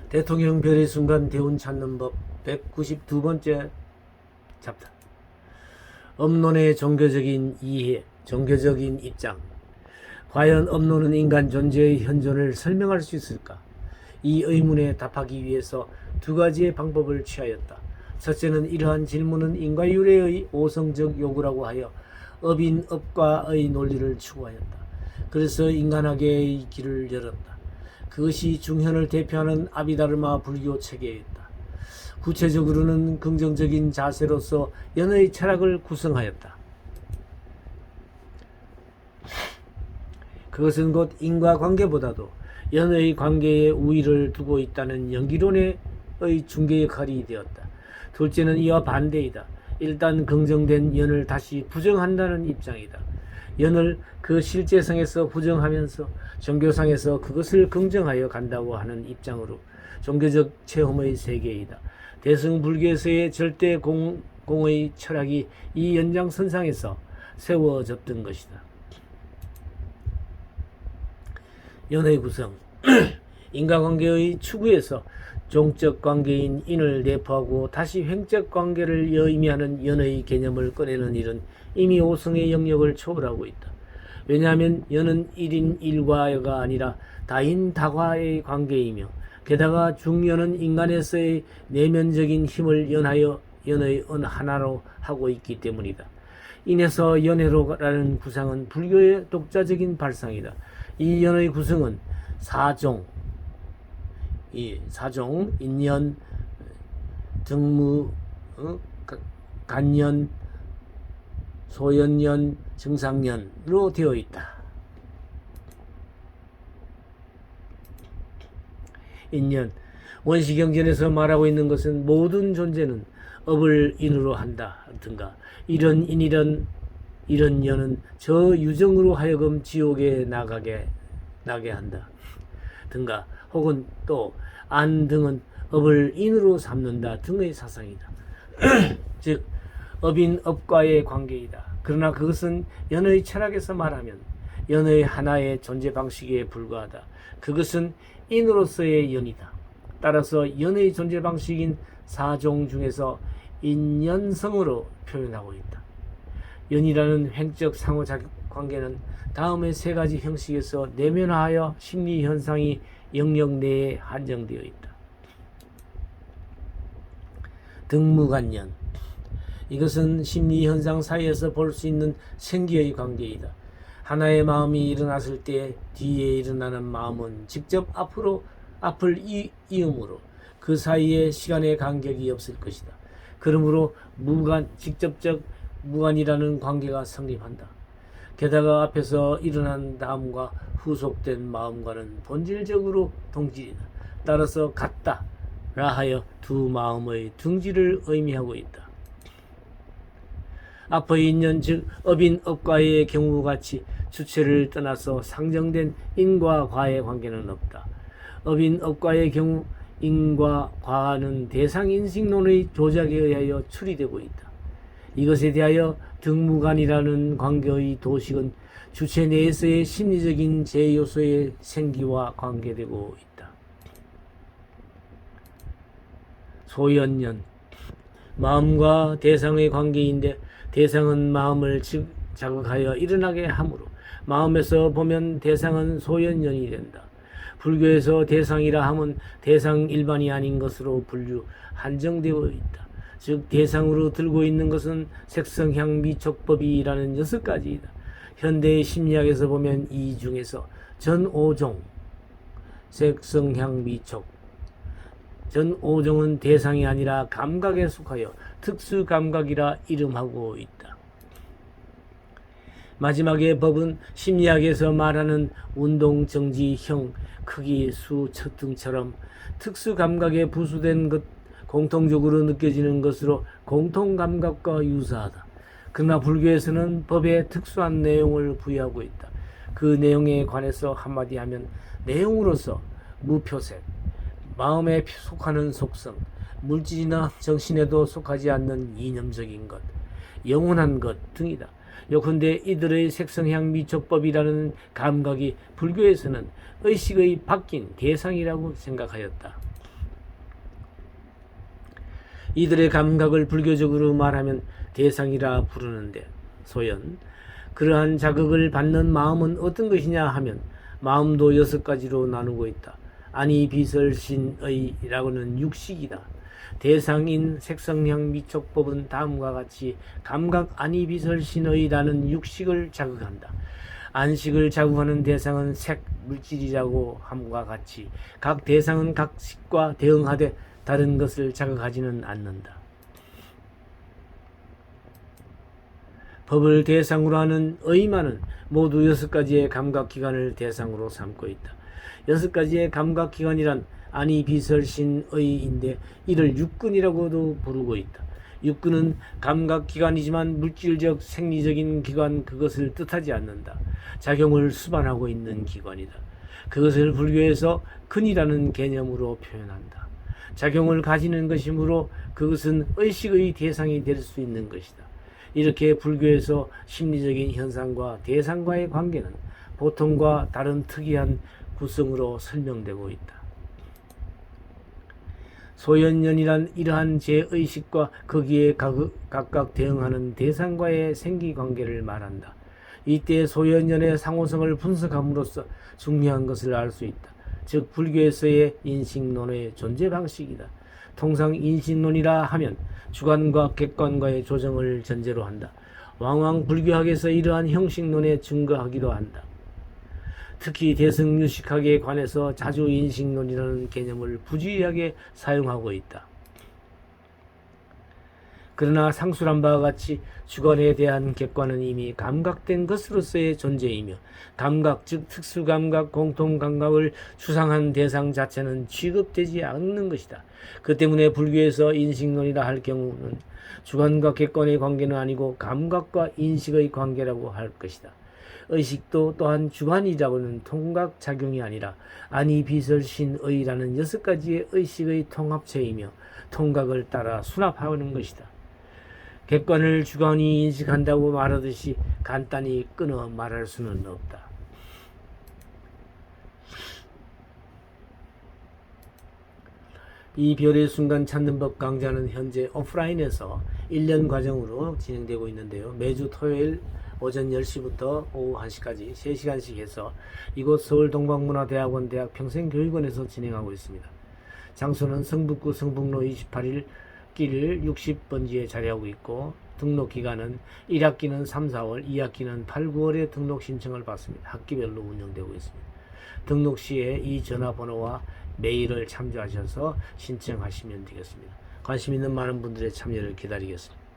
대통령 별의 순간 대운 찾는 법 192번째 잡다. 업론의 종교적인 이해, 종교적인 입장. 과연 업론은 인간 존재의 현존을 설명할 수 있을까? 이 의문에 답하기 위해서 두 가지의 방법을 취하였다. 첫째는 이러한 질문은 인과유래의 오성적 요구라고 하여 업인업과의 논리를 추구하였다. 그래서 인간학계의 길을 열었다. 그것이 중현을 대표하는 아비다르마 불교 체계였다. 구체적으로는 긍정적인 자세로서 연의 철학을 구성하였다. 그것은 곧 인과관계보다도 연의 관계에 우위를 두고 있다는 연기론의 중개 역할이 되었다. 둘째는 이와 반대이다. 일단 긍정된 연을 다시 부정한다는 입장이다. 연을 그 실제성에서 부정하면서 종교상에서 그것을 긍정하여 간다고 하는 입장으로 종교적 체험의 세계이다. 대승불교에서의 절대 공의 철학이 이 연장선상에서 세워졌던 것이다. 연의 구성 인과관계의 추구에서 종적 관계인 인을 내포하고 다시 횡적 관계를 의미하는 연의 개념을 꺼내는 일은 이미 오성의 영역을 초월하고 있다. 왜냐하면 연은 1인 1과가 아니라 다인 다과의 관계이며 게다가 중연은 인간에서의 내면적인 힘을 연하여 연의 하나로 하고 있기 때문이다. 인에서 연회로라는 구상은 불교의 독자적인 발상이다. 이 연의 구성은 사종, 인연, 등무, 간연, 소연연, 증상연으로 되어 있다. 인연, 원시경전에서 말하고 있는 것은 모든 존재는 업을 인으로 한다 든가 이런 인이란 이런 연은 저 유정으로 하여금 지옥에 나게 한다 든가 혹은 또 안 등은 업을 인으로 삼는다 등의 사상이다. 즉 업인 업과의 관계이다. 그러나 그것은 연의 철학에서 말하면 연의 하나의 존재 방식에 불과하다. 그것은 인으로서의 연이다. 따라서 연의 존재 방식인 사종 중에서 인연성으로 표현하고 있다. 연이라는 횡적 상호작용 관계는 다음의 세 가지 형식에서 내면화하여 심리 현상이 영역 내에 한정되어 있다. 등무간연, 이것은 심리 현상 사이에서 볼 수 있는 생기의 관계이다. 하나의 마음이 일어났을 때 뒤에 일어나는 마음은 직접 앞을 이음으로 그 사이에 시간의 간격이 없을 것이다. 그러므로 직접적 무관이라는 관계가 성립한다. 게다가 앞에서 일어난 다음과 후속된 마음과는 본질적으로 동질이다. 따라서 같다 라 하여 두 마음의 등지를 의미하고 있다. 앞의 인연 즉 업인 업과의 경우같이 주체를 떠나서 상정된 인과 과의 관계는 없다. 업인 업과의 경우 인과 과는 대상 인식론의 조작에 의하여 추리되고 있다. 이것에 대하여 등무간이라는 관계의 도식은 주체 내에서의 심리적인 제요소의 생기와 관계되고 있다. 소연연, 마음과 대상의 관계인데 대상은 마음을 자극하여 일어나게 하므로 마음에서 보면 대상은 소연연이 된다. 불교에서 대상이라 함은 대상 일반이 아닌 것으로 한정되어 있다. 즉 대상으로 들고 있는 것은 색성향 미촉법이라는 6가지이다. 현대의 심리학에서 보면 이 중에서 전 5종, 색성향 미촉, 전 5종은 대상이 아니라 감각에 속하여 특수감각이라 이름하고 있다. 마지막의 법은 심리학에서 말하는 운동, 정지, 형, 크기, 수, 척 등처럼 특수감각에 부수된 것, 공통적으로 느껴지는 것으로 공통감각과 유사하다. 그러나 불교에서는 법에 특수한 내용을 부여하고 있다. 그 내용에 관해서 한마디 하면 내용으로서 무표색, 마음에 속하는 속성, 물질이나 정신에도 속하지 않는 이념적인 것, 영원한 것 등이다. 요컨대 이들의 색성향 미촉법이라는 감각이 불교에서는 의식의 바뀐 대상이라고 생각하였다. 이들의 감각을 불교적으로 말하면 대상이라 부르는데, 소연 그러한 자극을 받는 마음은 어떤 것이냐 하면 마음도 6가지로 나누고 있다. 아니 비설신의라고는 육식이다. 대상인 색성향 미촉법은 다음과 같이 감각 아니 비설신의라는 육식을 자극한다. 안식을 자극하는 대상은 색, 물질이라고 함과 같이 각 대상은 각 식과 대응하되 다른 것을 자극하지는 않는다. 법을 대상으로 하는 의만은 모두 6가지의 감각기관을 대상으로 삼고 있다. 6가지의 감각기관이란 아니 비설신의인데 이를 육근이라고도 부르고 있다. 육근은 감각기관이지만 물질적 생리적인 기관 그것을 뜻하지 않는다. 작용을 수반하고 있는 기관이다. 그것을 불교에서 근이라는 개념으로 표현한다. 작용을 가지는 것이므로 그것은 의식의 대상이 될 수 있는 것이다. 이렇게 불교에서 심리적인 현상과 대상과의 관계는 보통과 다른 특이한 구성으로 설명되고 있다. 소연연이란 이러한 제의식과 거기에 각각 대응하는 대상과의 생기관계를 말한다. 이때 소연연의 상호성을 분석함으로써 중요한 것을 알 수 있다. 즉 불교에서의 인식론의 존재 방식이다. 통상 인식론이라 하면 주관과 객관과의 조정을 전제로 한다. 왕왕 불교학에서 이러한 형식론에 증거하기도 한다. 특히 대승유식학에 관해서 자주 인식론이라는 개념을 부주의하게 사용하고 있다. 그러나 상술한 바와 같이 주관에 대한 객관은 이미 감각된 것으로서의 존재이며 감각 즉 특수감각, 공통감각을 추상한 대상 자체는 취급되지 않는 것이다. 그 때문에 불교에서 인식론이라 할 경우는 주관과 객관의 관계는 아니고 감각과 인식의 관계라고 할 것이다. 의식도 또한 주관이라고는 통각작용이 아니라 아니 비설신의라는 6가지의 의식의 통합체이며 통각을 따라 수납하는 것이다. 객관을 주관이 인식한다고 말하듯이 간단히 끊어 말할 수는 없다. 이 별의 순간 찾는 법 강좌는 현재 오프라인에서 1년 과정으로 진행되고 있는데요. 매주 토요일 오전 10시부터 오후 1시까지 3시간씩 해서 이곳 서울동방문화대학원 대학평생교육원에서 진행하고 있습니다. 장소는 성북구 성북로 28일 길 60번지에 자리하고 있고 등록 기간은 1학기는 3, 4월, 2학기는 8, 9월에 등록 신청을 받습니다. 학기별로 운영되고 있습니다. 등록 시에 이 전화번호와 메일을 참조하셔서 신청하시면 되겠습니다. 관심 있는 많은 분들의 참여를 기다리겠습니다.